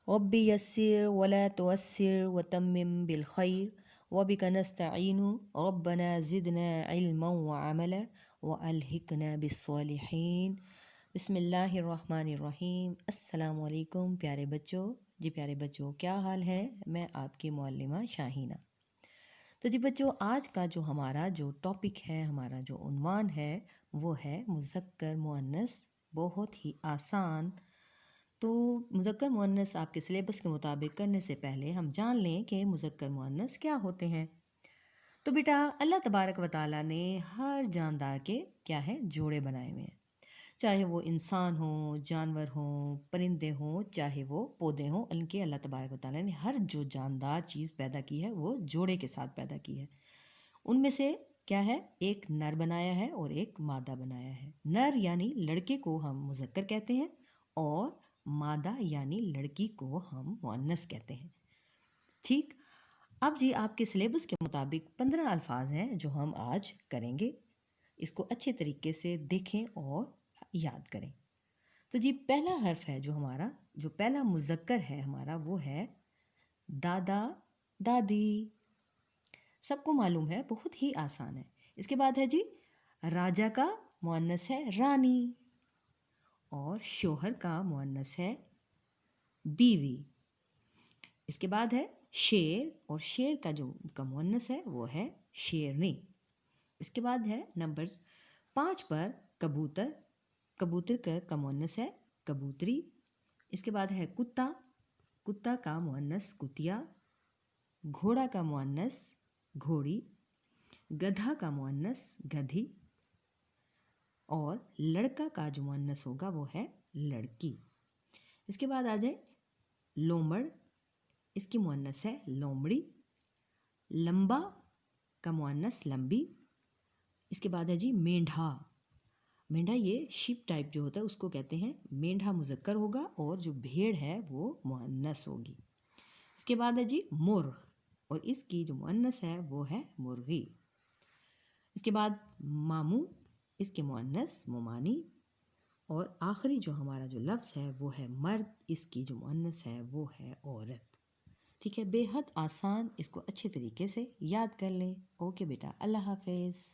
رب يسر ولا توسر وتمم بالخير وبك نستعين ربنا زدنا علما وعملا وألحقنا بالصالحين. بسم اللہ الرحمن الرحیم. السلام علیکم پیارے بچوں. جی پیارے بچوں کیا حال ہے؟ میں آپ کی معلمہ شاہینہ. تو جی بچوں آج کا جو ہمارا جو ٹاپک ہے، ہمارا جو عنوان ہے وہ ہے مذکر مؤنث. بہت ہی آسان. تو مذکر مؤنث آپ کے سلیبس کے مطابق کرنے سے پہلے ہم جان لیں کہ مذکر مؤنث کیا ہوتے ہیں. تو بیٹا اللہ تبارک و تعالیٰ نے ہر جاندار کے کیا ہے جوڑے بنائے ہوئے ہیں. چاہے وہ انسان ہوں، جانور ہوں، پرندے ہوں، چاہے وہ پودے ہوں، ان کے اللہ تبارک و تعالیٰ نے ہر جو جاندار چیز پیدا کی ہے وہ جوڑے کے ساتھ پیدا کی ہے. ان میں سے کیا ہے، ایک نر بنایا ہے اور ایک مادہ بنایا ہے. نر یعنی لڑکے کو ہم مذکر کہتے ہیں اور مادہ یعنی لڑکی کو ہم مؤنث کہتے ہیں. ٹھیک. اب جی آپ کے سلیبس کے مطابق 15 الفاظ ہیں جو ہم آج کریں گے. اس کو اچھے طریقے سے دیکھیں اور یاد کریں. تو جی پہلا حرف ہے جو ہمارا، جو پہلا مذکر ہے ہمارا، وہ ہے دادا دادی. سب کو معلوم ہے، بہت ہی آسان ہے. اس کے بعد ہے جی راجا کا مؤنث ہے رانی، اور شوہر کا مؤنث ہے بیوی. اس کے بعد ہے شیر، اور شیر کا جو مؤنث ہے وہ ہے شیرنی. اس کے بعد ہے نمبر 5 پر کبوتر. کبوتر کا مؤنث ہے کبوتری. اس کے بعد ہے کتا. کتا کا مؤنث کتیا. گھوڑا کا مؤنث گھوڑی. گدھا کا مؤنث گدھی. اور لڑکا کا جو مؤنث ہوگا وہ ہے لڑکی. اس کے بعد آ جائے لومڑ. اس کی مؤنث ہے لومڑی. لمبا کا مؤنث لمبی. اس کے بعد ہے جی مینڈھا. مینڈھا یہ شپ ٹائپ جو ہوتا ہے اس کو کہتے ہیں مینڈھا، مذکر ہوگا، اور جو بھیڑ ہے وہ مؤنث ہوگی. اس کے بعد ہے جی مرغ، اور اس کی جو مؤنث ہے وہ ہے مرغی. اس کے بعد ماموں، اس کے مؤنث ممانی. اور آخری جو ہمارا جو لفظ ہے وہ ہے مرد. اس کی جو مؤنث ہے وہ ہے عورت. ٹھیک ہے، بے حد آسان. اس کو اچھے طریقے سے یاد کر لیں. اوکے بیٹا، اللہ حافظ.